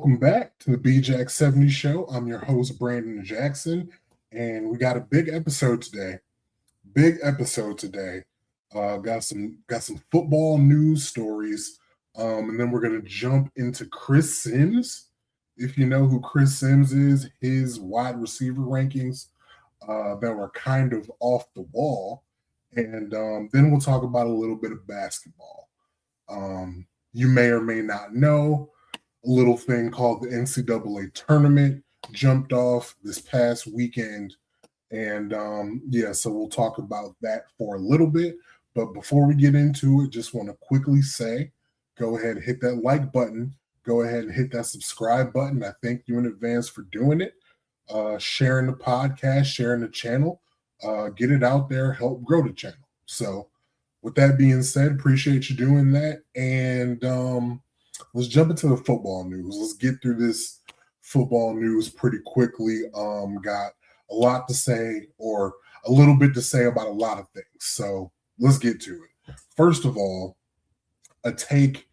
Welcome back to the BJack 70 show. I'm your host, Brandon Jackson, and we got a big episode today. Got some football news stories. And then we're gonna jump into Chris Sims. If you know who Chris Sims is, his wide receiver rankings that were kind of off the wall. And then we'll talk about a little bit of basketball. You may or may not know, a little thing called the NCAA tournament jumped off this past weekend. And so we'll talk about that for a little bit. But before we get into it, just want to quickly say, go ahead and hit that like button. Go ahead and hit that subscribe button. I thank you in advance for doing it. Sharing the podcast, sharing the channel, get it out there, help grow the channel. So with that being said, appreciate you doing that. And let's jump into the football news. Let's get through this football news pretty quickly. Got a lot to say, or a little bit to say about a lot of things. So let's get to it. First of all, a take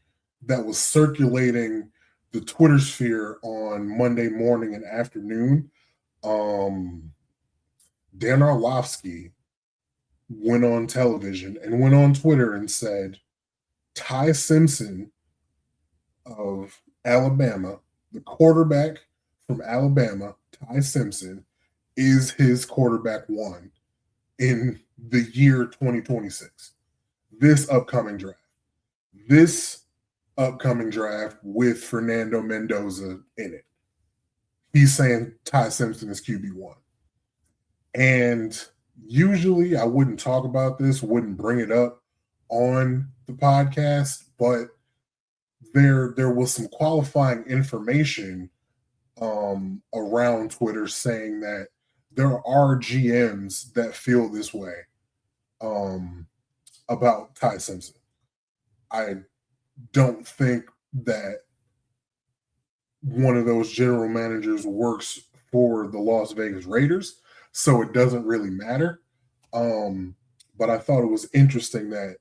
that was circulating the Twitter sphere on Monday morning and afternoon. Dan Orlovsky went on television and went on Twitter and said, Ty Simpson of Alabama, the quarterback from Alabama, Ty Simpson, is his quarterback one in the year 2026. This upcoming draft with Fernando Mendoza in it. He's saying Ty Simpson is QB1. And usually I wouldn't talk about this, wouldn't bring it up on the podcast, but there was some qualifying information around Twitter saying that there are GMs that feel this way about Ty Simpson. I don't think that one of those general managers works for the Las Vegas Raiders, so it doesn't really matter. But I thought it was interesting that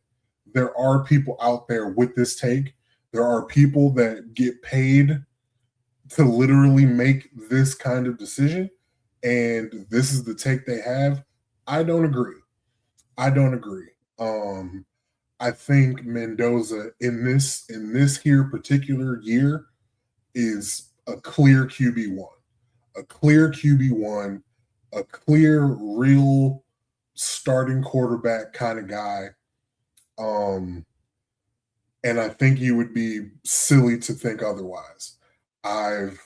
there are people out there with this take. There are people that get paid to literally make this kind of decision, and this is the take they have. I don't agree. I think Mendoza in this here particular year is a clear QB1, a clear real starting quarterback kind of guy. And I think you would be silly to think otherwise. Who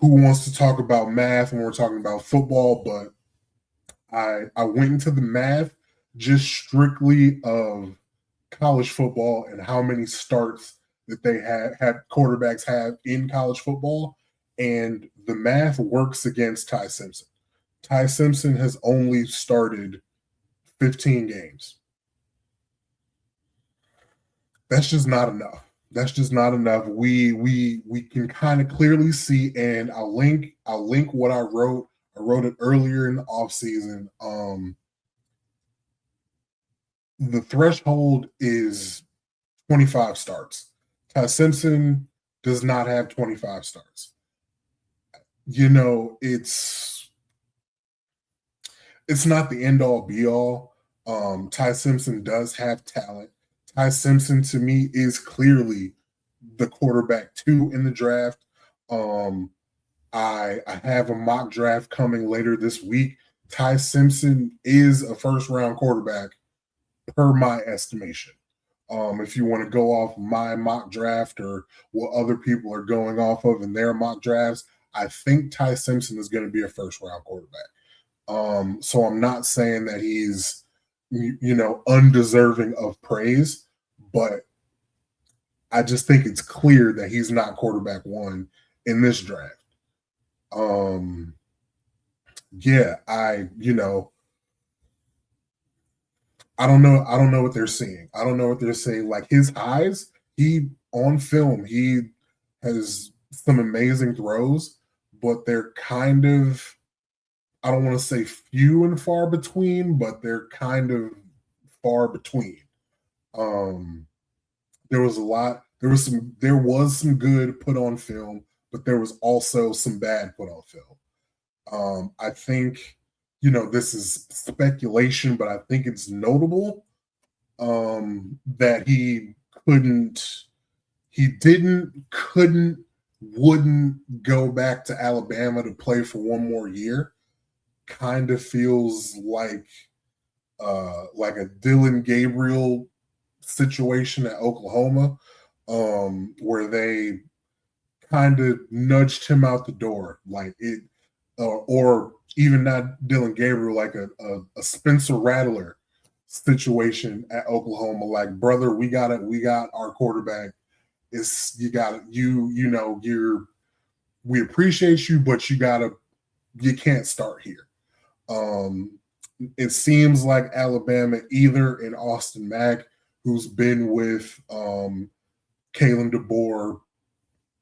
wants to talk about math when we're talking about football? But I went into the math just strictly of college football and how many starts that they had quarterbacks have in college football, and the math works against Ty Simpson. Ty Simpson has only started 15 games. That's just not enough. We can kind of clearly see, and I'll link what I wrote. I wrote it earlier in the offseason. The threshold is 25 starts. Ty Simpson does not have 25 starts. It's not the end all be all. Ty Simpson does have talent. Ty Simpson, to me, is clearly the quarterback 2 in the draft. I have a mock draft coming later this week. Ty Simpson is a first-round quarterback per my estimation. If you want to go off my mock draft or what other people are going off of in their mock drafts, I think Ty Simpson is going to be a first-round quarterback. So I'm not saying that he's undeserving of praise, but I just think it's clear that he's not quarterback 1 in this draft. I don't know what they're seeing. Like his highs, on film, he has some amazing throws, but they're kind of, I don't want to say few and far between, but they're kind of far between. There was a lot there was some good put on film, but there was also some bad put on film. I think, this is speculation, but I think it's notable that wouldn't go back to Alabama to play for one more year. Kind of feels like a Dylan Gabriel situation at Oklahoma, where they kind of nudged him out the door, like it, or even not Dylan Gabriel, like a Spencer Rattler situation at Oklahoma. Like, brother, we got our quarterback. We appreciate you, but you can't start here. It seems like Alabama, either in Austin Mack, who's been with Kalen DeBoer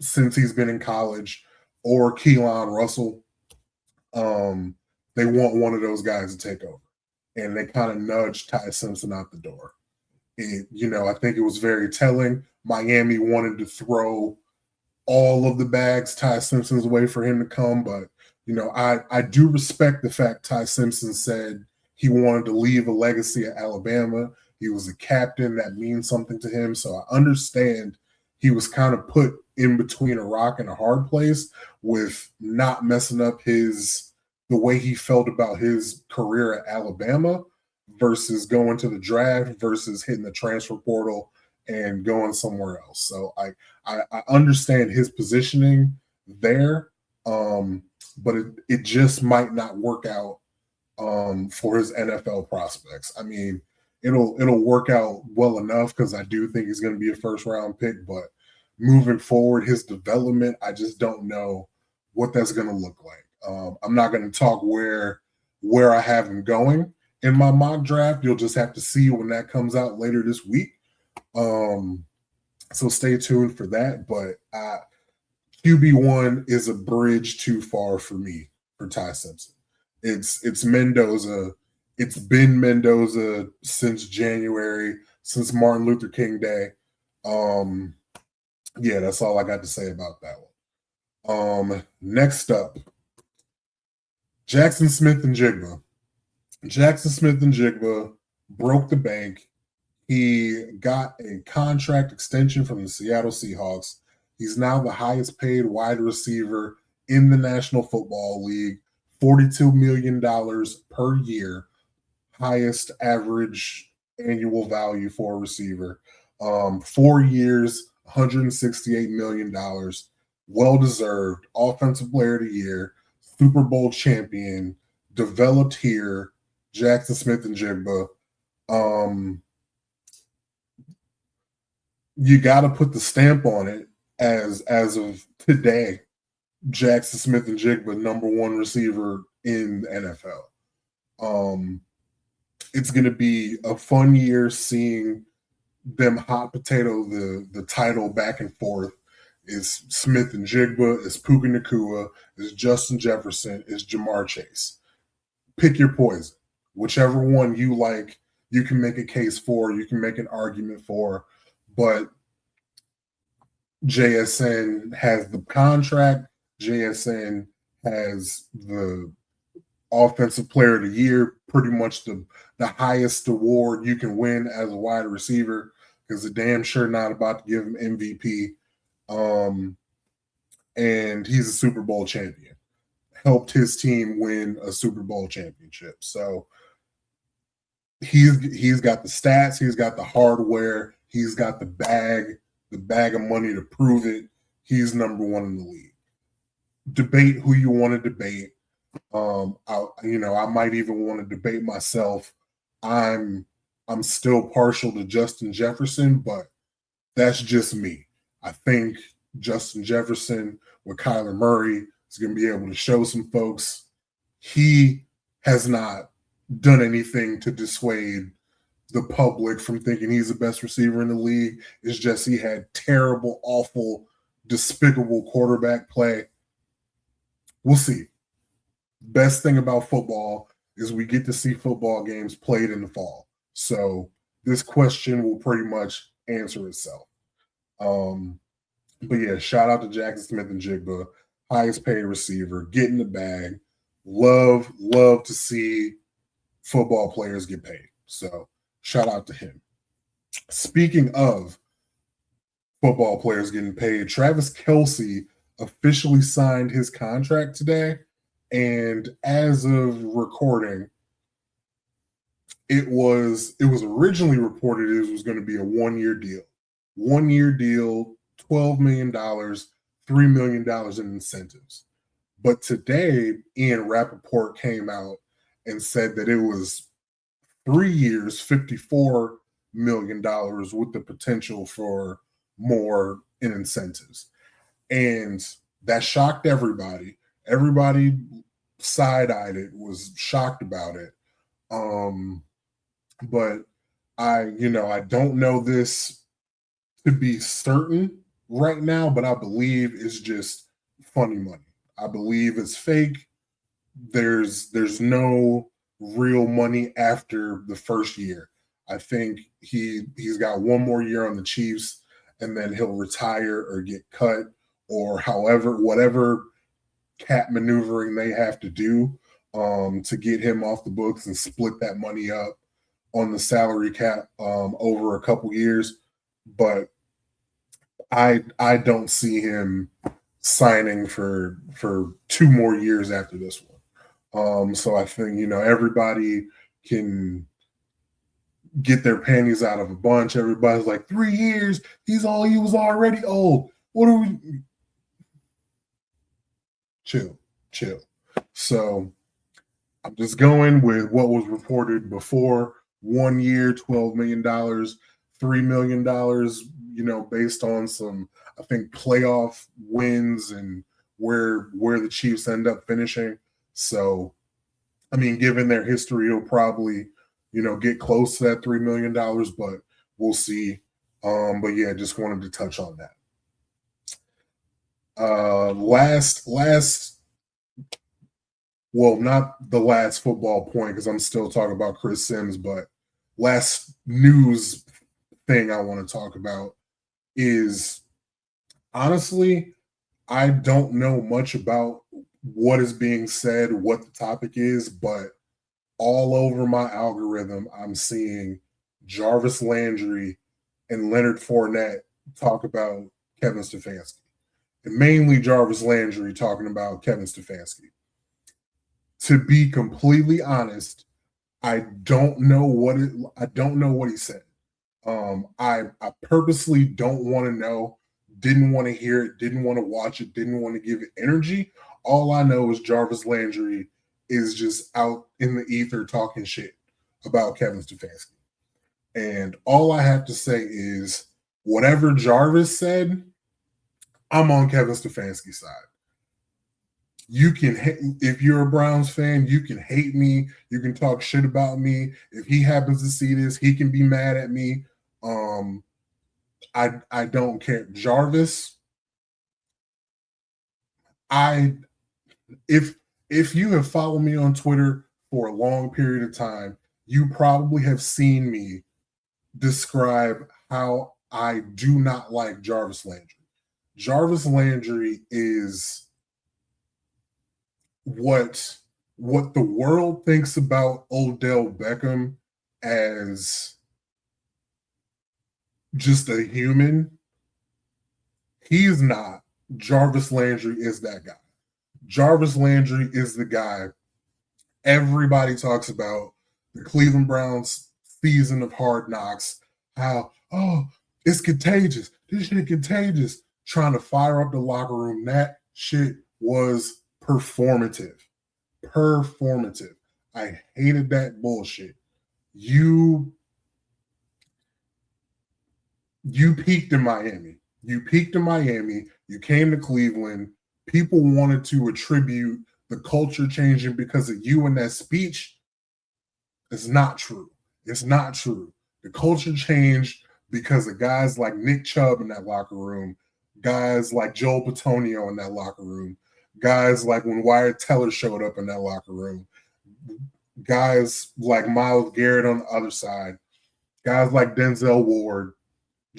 since he's been in college, or Keelan Russell, they want one of those guys to take over. And they kind of nudged Ty Simpson out the door. I think it was very telling. Miami wanted to throw all of the bags Ty Simpson's way for him to come, but I do respect the fact Ty Simpson said he wanted to leave a legacy at Alabama. He was a captain. That means something to him. So I understand he was kind of put in between a rock and a hard place with not messing up the way he felt about his career at Alabama versus going to the draft versus hitting the transfer portal and going somewhere else. So I understand his positioning there, but it just might not work out for his NFL prospects. I mean, it'll work out well enough because I do think he's going to be a first round pick, but moving forward, his development, I just don't know what that's going to look like. I'm not going to talk where I have him going in my mock draft. You'll just have to see when that comes out later this week. So stay tuned for that. But QB1 is a bridge too far for me for Ty Simpson. It's Mendoza. It's been Mendoza since January, since Martin Luther King Day. Yeah, that's all I got to say about that one. Next up, Jackson Smith-Njigba. Jackson Smith-Njigba broke the bank. He got a contract extension from the Seattle Seahawks. He's now the highest paid wide receiver in the National Football League, $42 million per year, highest average annual value for a receiver. 4 years, $168 million, well-deserved, offensive player of the year, Super Bowl champion, developed here, Jackson Smith-Njigba. You got to put the stamp on it as of today, Jackson Smith-Njigba, #1 receiver in the NFL. It's going to be a fun year seeing them hot potato the title back and forth. Is Smith-Njigba, is Puka Nacua, is Justin Jefferson, is Jamar Chase. Pick your poison. Whichever one you like, you can make a case for, you can make an argument for, but JSN has the contract. JSN has the offensive player of the year, pretty much the highest award you can win as a wide receiver, because they're damn sure not about to give him MVP. And he's a Super Bowl champion. Helped his team win a Super Bowl championship. So he's got the stats, he's got the hardware, he's got the bag of money to prove it. He's #1 in the league. Debate who you want to debate. I might even want to debate myself. I'm still partial to Justin Jefferson, but that's just me. I think Justin Jefferson with Kyler Murray is going to be able to show some folks he has not done anything to dissuade the public from thinking he's the best receiver in the league. It's just he had terrible, awful, despicable quarterback play. We'll see. Best thing about football is we get to see football games played in the fall. So this question will pretty much answer itself. But yeah, shout out to Jackson Smith and Jigba, highest paid receiver, getting the bag. Love to see football players get paid. So shout out to him. Speaking of football players getting paid, Travis Kelce officially signed his contract today. And as of recording, it was originally reported it was going to be a 1-year deal. 1-year deal, $12 million, $3 million in incentives. But today, Ian Rappaport came out and said that it was 3 years, $54 million with the potential for more in incentives. And that shocked everybody. Everybody side-eyed it, was shocked about it. But I don't know this to be certain right now, but I believe it's just funny money. I believe it's fake. There's no real money after the first year. I think he's got one more year on the Chiefs, and then he'll retire or get cut, or whatever cap maneuvering they have to do to get him off the books and split that money up on the salary cap over a couple years. But I don't see him signing for 2 more years after this one. So I think everybody can get their panties out of a bunch. Everybody's like, 3 years, he was already old. What are we? Chill. So I'm just going with what was reported before. 1 year, $12 million, $3 million, based on some, I think, playoff wins and where the Chiefs end up finishing. So, I mean, given their history, it'll probably, get close to that $3 million, but we'll see. But yeah, just wanted to touch on that. Well, not the last football point, because I'm still talking about Chris Sims, but last news thing I want to talk about is, honestly, I don't know much about what is being said, what the topic is, but all over my algorithm, I'm seeing Jarvis Landry and Leonard Fournette talk about Kevin Stefanski. And mainly Jarvis Landry talking about Kevin Stefanski. To be completely honest, I don't know what he said. I purposely don't want to know, didn't want to hear it, didn't want to watch it, didn't want to give it energy. All I know is Jarvis Landry is just out in the ether talking shit about Kevin Stefanski. And all I have to say is, whatever Jarvis said, I'm on Kevin Stefanski's side. You can, if you're a Browns fan, you can hate me. You can talk shit about me. If he happens to see this, he can be mad at me. I don't care. Jarvis, if you have followed me on Twitter for a long period of time, you probably have seen me describe how I do not like Jarvis Landry. Jarvis Landry is what the world thinks about Odell Beckham as just a human. He's not. Jarvis Landry is that guy. Jarvis Landry is the guy everybody talks about, the Cleveland Browns season of Hard Knocks, how, it's contagious. This shit contagious. Trying to fire up the locker room. That shit was performative. I hated that bullshit. You peaked in Miami. You came to Cleveland. People wanted to attribute the culture changing because of you in that speech. It's not true. The culture changed because of guys like Nick Chubb in that locker room, guys like Joel Bitonio in that locker room, guys like when Wyatt Teller showed up in that locker room, guys like Myles Garrett on the other side, guys like Denzel Ward,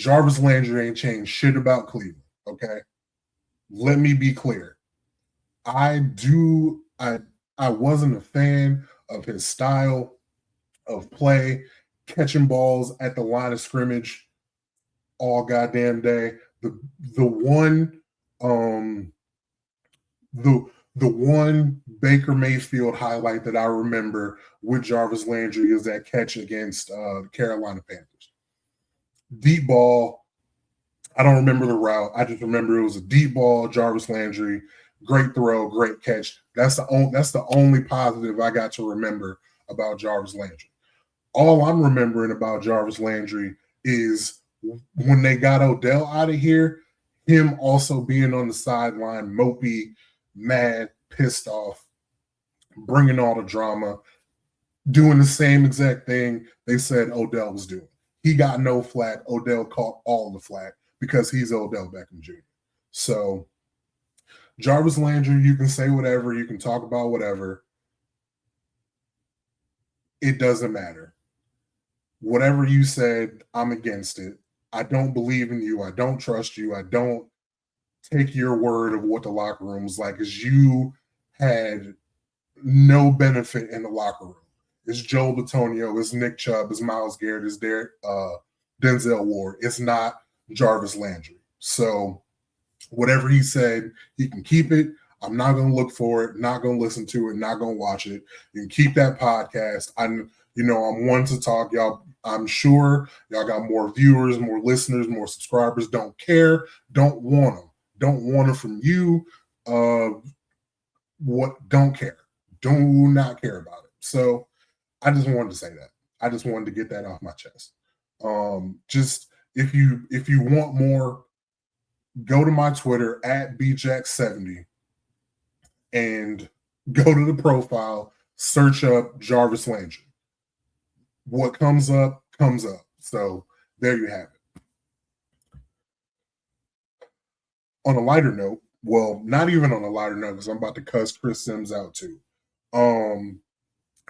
Jarvis Landry ain't changed shit about Cleveland. Okay, let me be clear. I wasn't a fan of his style of play, catching balls at the line of scrimmage all goddamn day. The one the one Baker Mayfield highlight that I remember with Jarvis Landry is that catch against the Carolina Panthers. Deep ball. I don't remember the route. I just remember it was a deep ball, Jarvis Landry, great throw, great catch. That's the only positive I got to remember about Jarvis Landry. All I'm remembering about Jarvis Landry is when they got Odell out of here, him also being on the sideline, mopey, mad, pissed off, bringing all the drama, doing the same exact thing they said Odell was doing. He got no flack. Odell caught all the flack because he's Odell Beckham Jr. So Jarvis Landry, you can say whatever, you can talk about whatever. It doesn't matter. Whatever you said, I'm against it. I don't believe in you. I don't trust you. I don't take your word of what the locker room was like, because you had no benefit in the locker room. It's Joel Bitonio, it's Nick Chubb, it's Myles Garrett, it's Denzel Ward. It's not Jarvis Landry. So whatever he said, he can keep it. I'm not going to look for it, not going to listen to it, not going to watch it. You can keep that podcast. I'm one to talk. Y'all, I'm sure y'all got more viewers, more listeners, more subscribers. Don't care. Don't want them. Don't want them from you. Don't care. Do not care about it. So I just wanted to say that. I just wanted to get that off my chest. Just if you want more, go to my Twitter at bjack70 and go to the profile, search up Jarvis Landry. What comes up, comes up. So there you have it. On a lighter note, well, not even on a lighter note, because I'm about to cuss Chris Sims out too.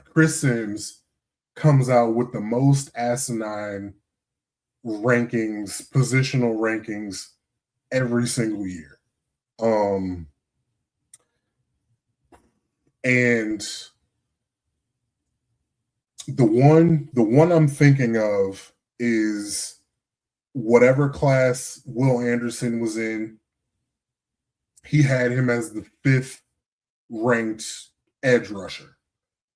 Chris Sims comes out with the most asinine rankings, positional rankings every single year. And the one I'm thinking of is whatever class Will Anderson was in. He had him as the 5th ranked edge rusher.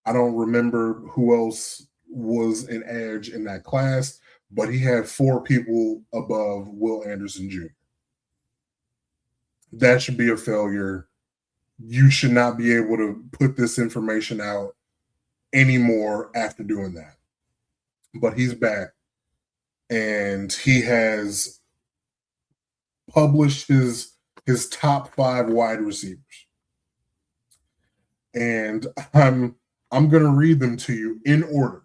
I don't remember who else was an edge in that class, but he had 4 people above Will Anderson Jr. That should be a failure. You should not be able to put this information out anymore after doing that. But he's back, and he has published his top 5 wide receivers. And I'm going to read them to you in order.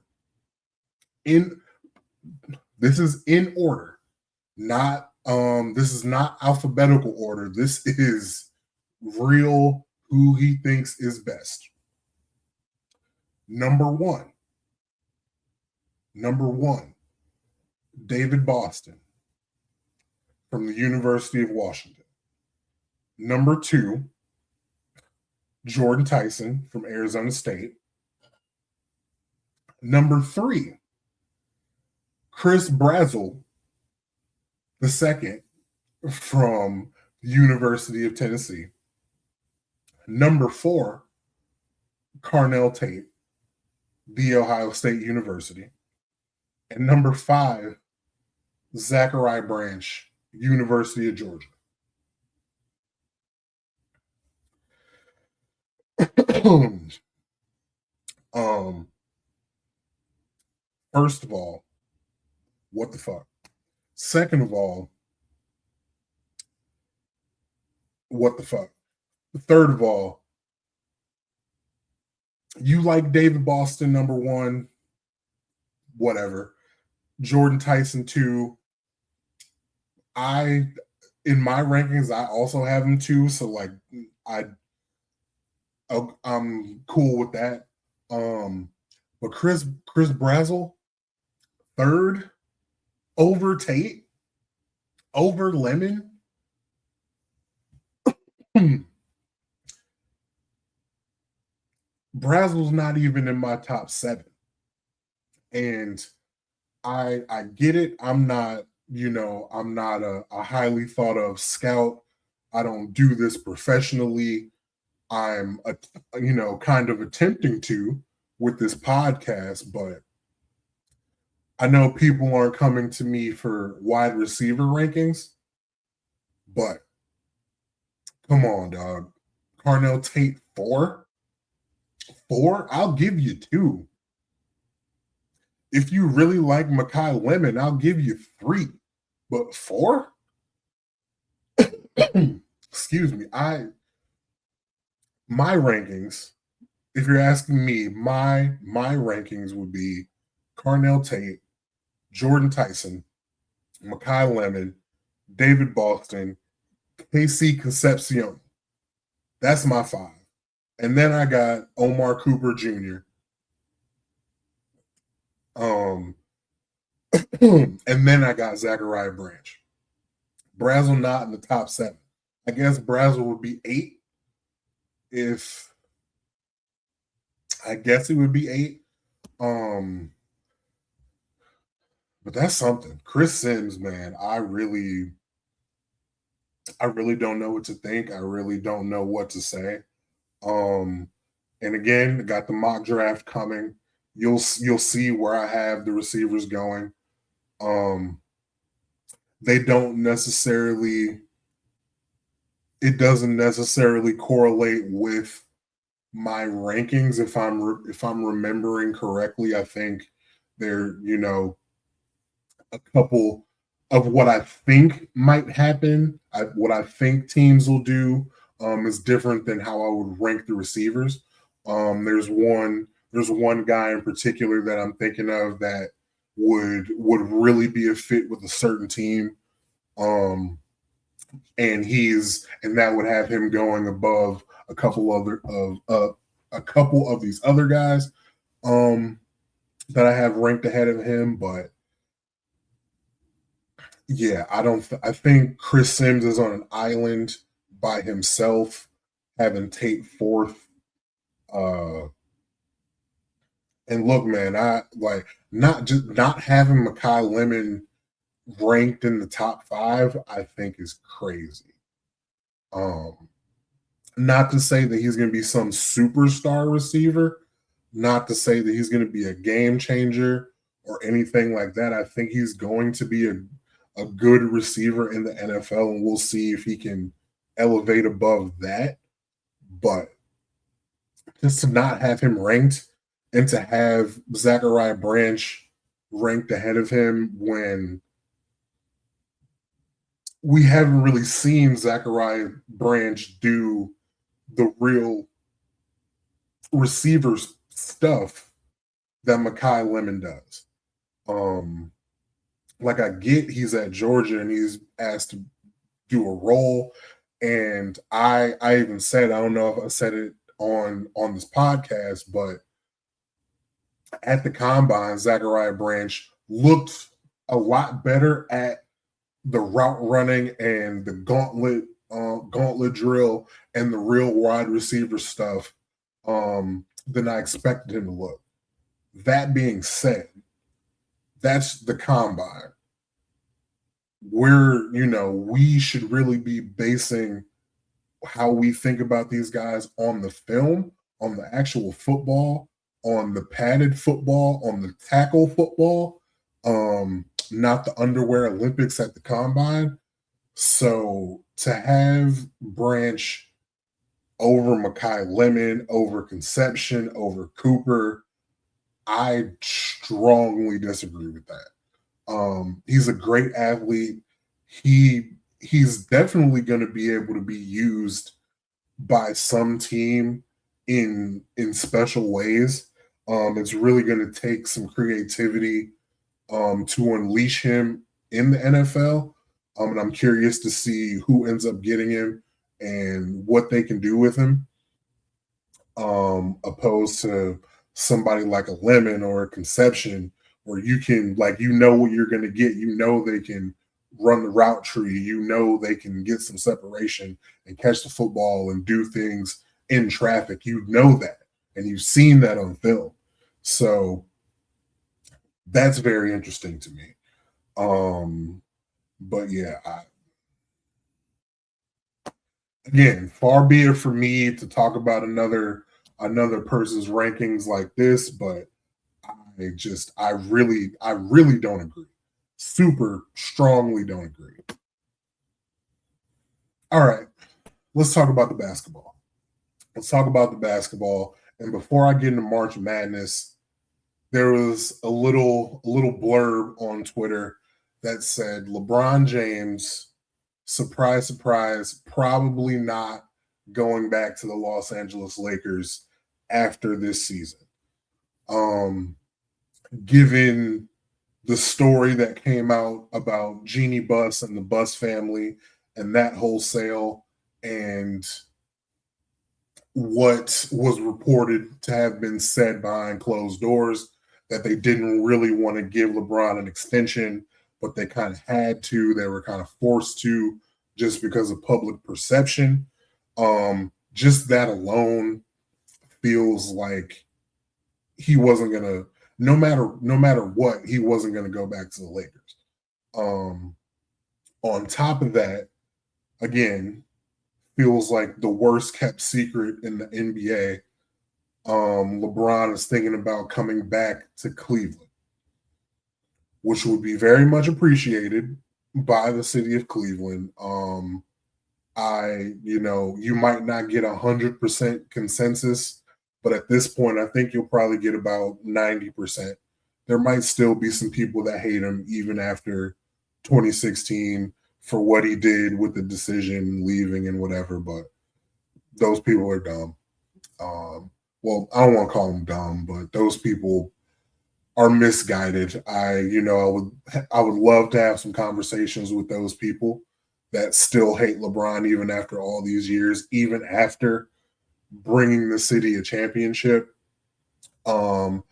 This is in order. This is not alphabetical order. This is real who he thinks is best. Number one, David Boston from the University of Washington. Number 2, Jordan Tyson from Arizona State. Number 3, Chris Brazzell II from the University of Tennessee. Number 4, Carnell Tate, The Ohio State University. And number 5, Zachariah Branch, University of Georgia. First of all, what the fuck? Second of all, what the fuck? Third of all, you like David Boston, number 1, whatever. Jordan Tyson, 2. In my rankings, I also have him 2, so like I'm cool with that. But Chris Brazzell, 3rd over Tate. over Lemon. Brazel's not even in my top 7. And I get it. I'm not, I'm not a highly thought of scout. I don't do this professionally. I'm kind of attempting to with this podcast, but I know people aren't coming to me for wide receiver rankings, but come on, dog. Carnell Tate 4? 4? I'll give you 2. If you really like Makai Lemon, I'll give you 3. But 4? Excuse me. My rankings, if you're asking me, my rankings would be Carnell Tate, Jordan Tyson, Makai Lemon, David Boston, KC Concepcion. That's my 5. And then I got Omar Cooper Jr. And then I got Zachariah Branch. Brazel not in the top 7. I guess Brazel would be 8. I guess it would be 8. But that's something. Chris Sims, man, I really don't know what to think. I really don't know what to say. And again, got the mock draft coming. You'll see where I have the receivers going. They don't necessarily. It doesn't necessarily correlate with my rankings. If I'm remembering correctly, I think they're a couple of what I think might happen. What I think teams will do is different than how I would rank the receivers. There's one guy in particular that I'm thinking of that would really be a fit with a certain team. And that would have him going above a couple of these other guys that I have ranked ahead of him. But yeah, I think Chris Sims is on an island by himself, having Tate 4th. And look, man, I like not having Makai Lemon ranked in the top 5, I think is crazy. Not to say that he's going to be some superstar receiver, not to say that he's going to be a game changer or anything like that. I think he's going to be a good receiver in the NFL, and we'll see if he can elevate above that. But just to not have him ranked and to have Zachariah Branch ranked ahead of him when we haven't really seen Zachariah Branch do the real receivers stuff that Makai Lemon does. Like, I get he's at Georgia and he's asked to do a role. And I even said, I don't know if I said it on this podcast, but at the combine, Zachariah Branch looked a lot better at the route running and the gauntlet drill and the real wide receiver stuff than I expected him to look. That being said, that's the combine. We should really be basing how we think about these guys on the film, on the actual football, on the padded football, on the tackle football, not the underwear Olympics at the combine. So to have Branch over Makai Lemon, over Concepcion, over Cooper, I strongly disagree with that. He's a great athlete. He's definitely going to be able to be used by some team in special ways. It's really going to take some creativity to unleash him in the NFL. And I'm curious to see who ends up getting him and what they can do with him, opposed to somebody like a Lemon or a Concepcion, where you can, like, what you're going to get. They can run the route tree, you know they can get some separation and catch the football and do things in traffic. You know that, and you've seen that on film. So that's very interesting to me. But yeah, again, far be it for me to talk about another person's rankings like this, but I really don't agree. Super strongly don't agree. All right, let's talk about the basketball. Let's talk about the basketball. And before I get into March Madness, there was a little blurb on Twitter that said LeBron James, surprise, surprise, probably not going back to the Los Angeles Lakers after this season. Given the story that came out about Jeannie Buss and the Buss family and that wholesale, and what was reported to have been said behind closed doors, that they didn't really want to give LeBron an extension, but they kind of had to. They were kind of forced to just because of public perception. Just that alone feels like he wasn't gonna, no matter what, he wasn't gonna go back to the Lakers. On top of that, again, feels like the worst kept secret in the NBA. LeBron is thinking about coming back to Cleveland, which would be very much appreciated by the city of Cleveland. You might not get 100% consensus, but at this point, I think you'll probably get about 90%. There might still be some people that hate him even after 2016 for what he did with the decision, leaving and whatever, but those people are dumb. Well, I don't want to call them dumb, but those people are misguided. I would love to have some conversations with those people that still hate LeBron even after all these years, even after bringing the city a championship. But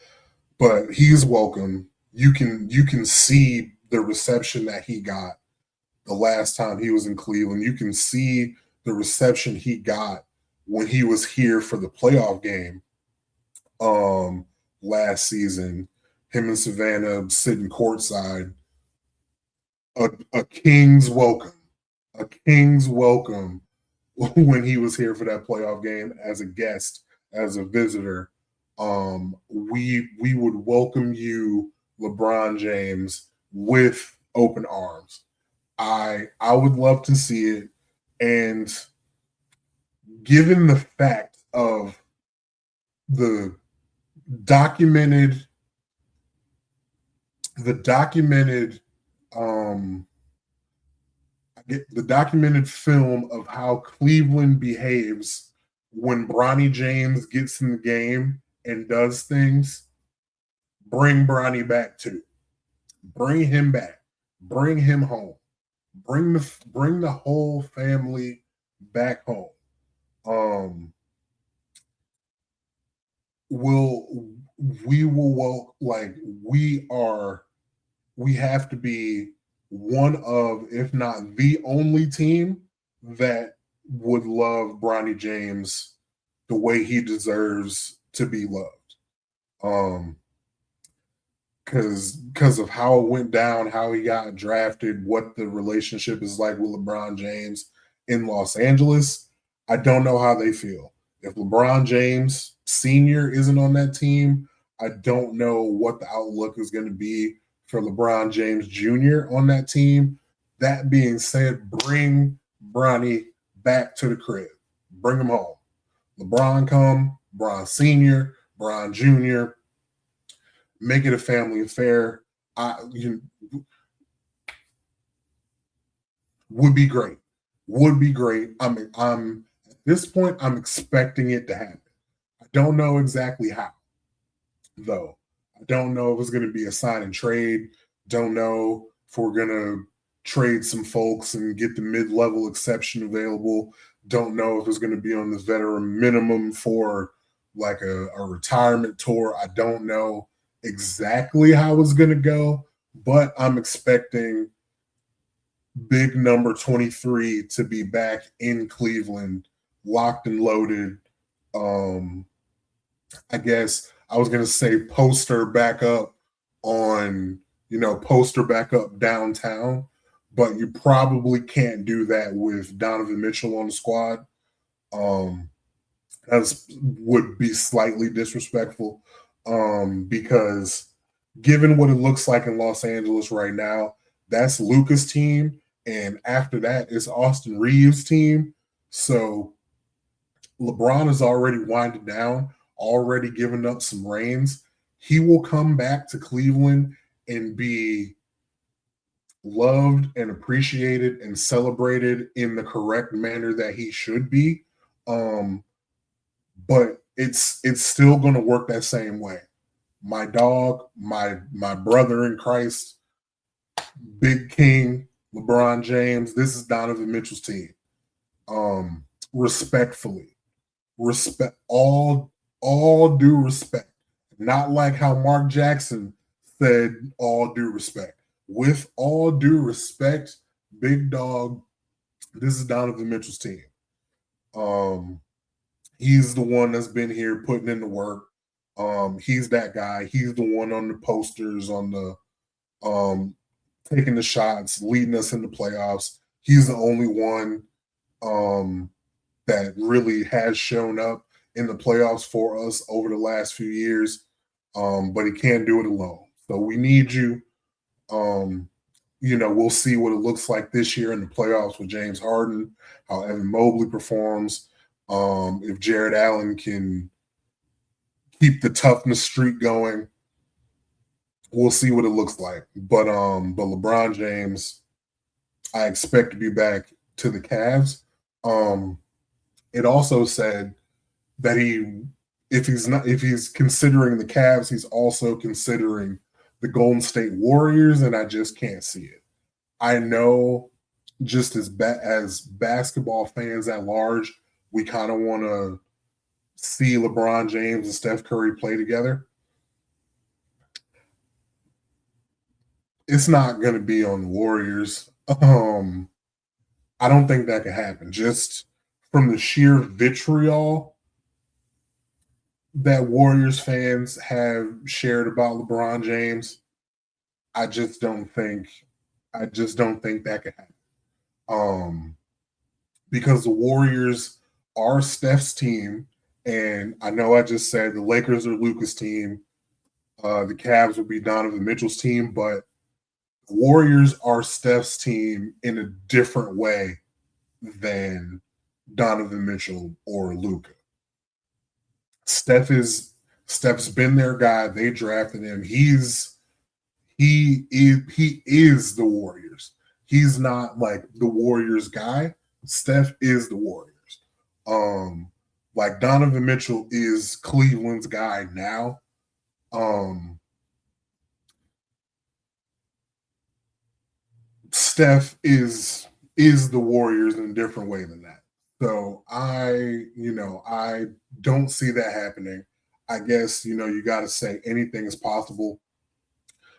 he's welcome. You can see the reception that he got the last time he was in Cleveland. You can see the reception he got when he was here for the playoff game last season. Him and Savannah sitting courtside. A king's welcome. A king's welcome when he was here for that playoff game as a guest, as a visitor. We would welcome you, LeBron James, with open arms. I would love to see it. And given the fact of the documented film of how Cleveland behaves when Bronny James gets in the game and does things, bring Bronny back too. Bring him back. Bring him home. Bring the whole family back home. We have to be one of, if not the only team that would love Bronny James the way he deserves to be loved. Because of how it went down, how he got drafted, what the relationship is like with LeBron James in Los Angeles, I don't know how they feel. If LeBron James Sr. isn't on that team, I don't know what the outlook is going to be for LeBron James Jr. on that team. That being said, bring Bronny back to the crib. Bring him home. LeBron come, Bron Sr., Bron Jr., make it a family affair. Would be great. Would be great. I'm at this point, I'm expecting it to happen. I don't know exactly how, though. I don't know if it's going to be a sign and trade. Don't know if we're going to trade some folks and get the mid-level exception available. Don't know if it's going to be on the veteran minimum for like a retirement tour. I don't know exactly how it's going to go, but I'm expecting big number 23 to be back in Cleveland, locked and loaded. I guess I was going to say poster back up on, poster back up downtown, but you probably can't do that with Donovan Mitchell on the squad. That would be slightly disrespectful because given what it looks like in Los Angeles right now, that's Luka's team. And after that, it's Austin Reeves' team. So LeBron is already winding down, already giving up some reins. He will come back to Cleveland and be loved and appreciated and celebrated in the correct manner that he should be. But it's still going to work that same way. My dog, my brother in Christ, Big King, LeBron James, this is Donovan Mitchell's team. Respectfully. Respect, all due respect. Not like how Mark Jackson said all due respect. With all due respect, big dog, this is Donovan Mitchell's team. He's the one that's been here putting in the work. He's that guy. He's the one on the posters, on the taking the shots, leading us in the playoffs. He's the only one that really has shown up in the playoffs for us over the last few years, but he can't do it alone. So we need you. We'll see what it looks like this year in the playoffs with James Harden, how Evan Mobley performs, if Jared Allen can keep the toughness streak going. We'll see what it looks like. But LeBron James, I expect to be back to the Cavs. It also said that if he's considering the Cavs, he's also considering the Golden State Warriors, and I just can't see it. I know, just as basketball fans at large, we kind of want to see LeBron James and Steph Curry play together. It's not going to be on the Warriors. I don't think that could happen. Just from the sheer vitriol that Warriors fans have shared about LeBron James, I just don't think that could happen. Because the Warriors are Steph's team, and I know I just said the Lakers are Luka's team, the Cavs would be Donovan Mitchell's team, but the Warriors are Steph's team in a different way than Donovan Mitchell or Luka. Steph's been their guy. They drafted him. He is the Warriors. He's not like the Warriors guy. Steph is the Warriors. Like Donovan Mitchell is Cleveland's guy now. Steph is the Warriors in a different way than that. So I don't see that happening. I guess, you got to say anything is possible,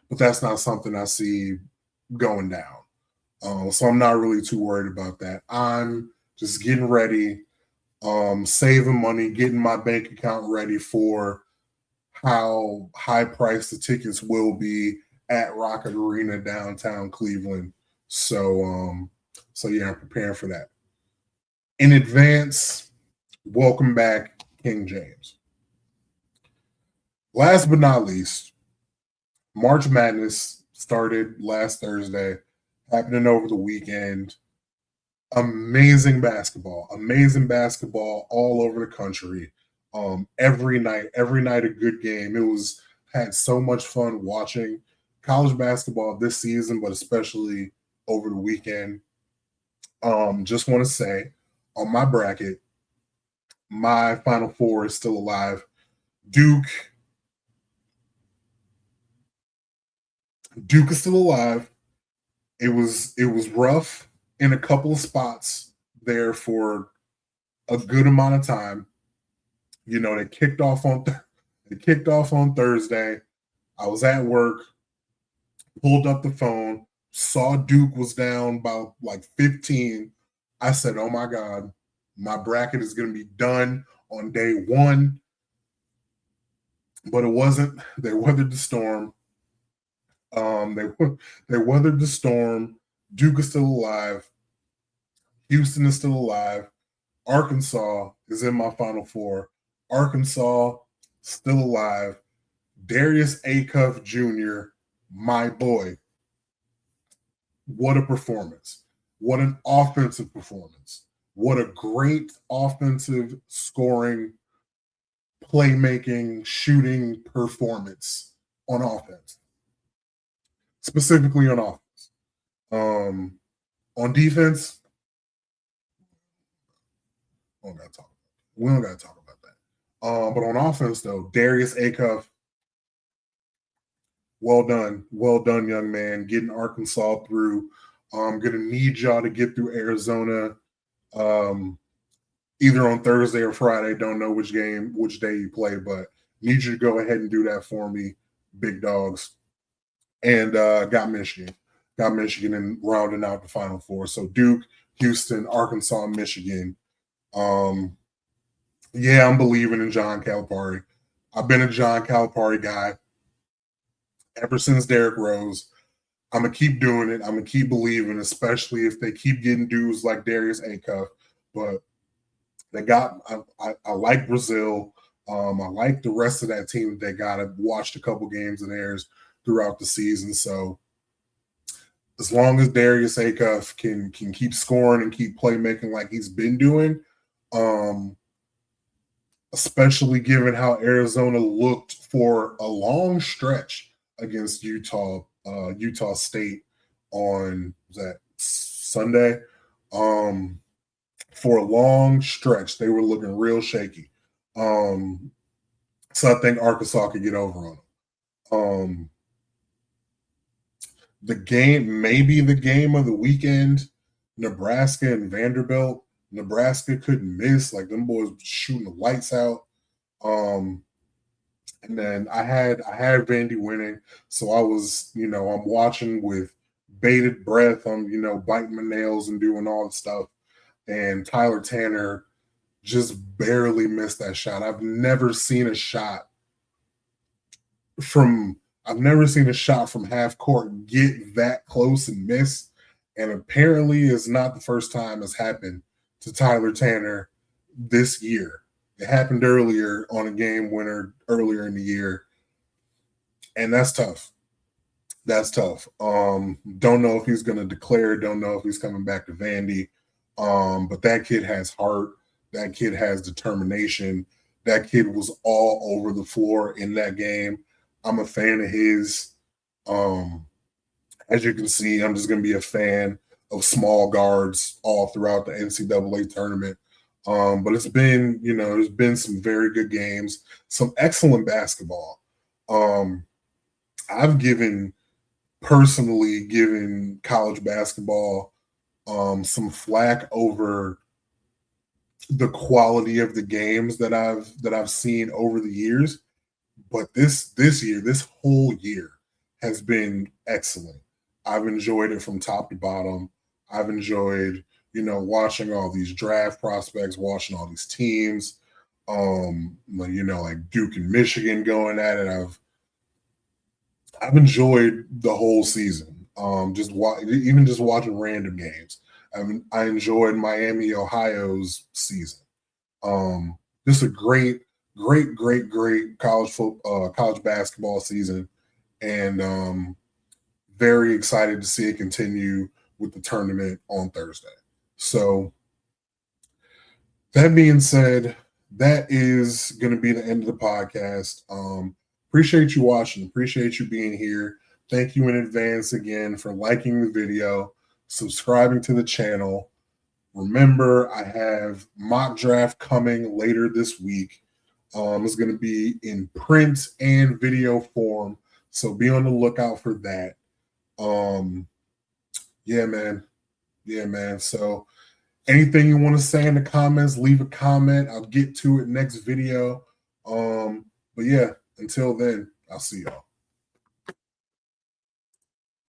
but that's not something I see going down. So I'm not really too worried about that. I'm just getting ready, saving money, getting my bank account ready for how high priced the tickets will be at Rocket Arena downtown Cleveland. So yeah, I'm preparing for that. In advance, welcome back, King James. Last but not least, March Madness started last Thursday, happening over the weekend. Amazing basketball all over the country. Every night a good game. Had so much fun watching college basketball this season, but especially over the weekend. Just want to say, on my bracket, my Final Four is still alive. Duke is still alive. It was rough in a couple of spots there for a good amount of time. They kicked off on Thursday. I was at work, pulled up the phone, saw Duke was down by like 15. I said, oh my God, my bracket is going to be done on day one. But it wasn't. They weathered the storm. They weathered the storm. Duke is still alive. Houston is still alive. Arkansas is in my Final Four. Arkansas still alive. Darius Acuff Jr., my boy. What a performance. What an offensive performance. What a great offensive scoring, playmaking, shooting performance on offense. Specifically on offense. On defense, we don't got to talk about that. But on offense, though, Darius Acuff, well done, young man, getting Arkansas through. I'm gonna need y'all to get through Arizona, either on Thursday or Friday. Don't know which day you play, but need you to go ahead and do that for me, big dogs. And got Michigan in rounding out the Final Four. So Duke, Houston, Arkansas, Michigan. Yeah, I'm believing in John Calipari. I've been a John Calipari guy ever since Derrick Rose. I'm going to keep doing it. I'm going to keep believing, especially if they keep getting dudes like Darius Acuff. But they got I like Brazil. I like the rest of that team that they got. I've watched a couple games of theirs throughout the season. So as long as Darius Acuff can keep scoring and keep playmaking like he's been doing, especially given how Arizona looked for a long stretch against Utah State on, was that Sunday? For a long stretch, they were looking real shaky. So I think Arkansas could get over on them. Maybe the game of the weekend, Nebraska and Vanderbilt. Nebraska couldn't miss. Like, them boys shooting the lights out. And then I had Vandy winning. So I was, I'm watching with bated breath. I'm, biting my nails and doing all the stuff. And Tyler Tanner just barely missed that shot. I've never seen a shot from half court get that close and miss. And apparently it's not the first time it's happened to Tyler Tanner this year. It happened earlier on a game winner earlier in the year. And that's tough. Don't know if he's going to declare. Don't know if he's coming back to Vandy. But that kid has heart. That kid has determination. That kid was all over the floor in that game. I'm a fan of his. As you can see, I'm just going to be a fan of small guards all throughout the NCAA tournament. But it's been, there's been some very good games, some excellent basketball. I've personally given college basketball some flack over the quality of the games that I've seen over the years. But this whole year has been excellent. I've enjoyed it from top to bottom. I've enjoyed, watching all these draft prospects, watching all these teams, like Duke and Michigan going at it. I've enjoyed the whole season. Just watching random games. I enjoyed Miami, Ohio's season. Just a great college basketball season, and very excited to see it continue with the tournament on Thursday. So that being said, that is going to be the end of the podcast. Appreciate you watching. Appreciate you being here. Thank you in advance again for liking the video, subscribing to the channel. Remember, I have mock draft coming later this week. It's going to be in print and video form, so be on the lookout for that. Yeah, man. So anything you want to say in the comments, leave a comment. I'll get to it next video. But yeah, until then, I'll see y'all.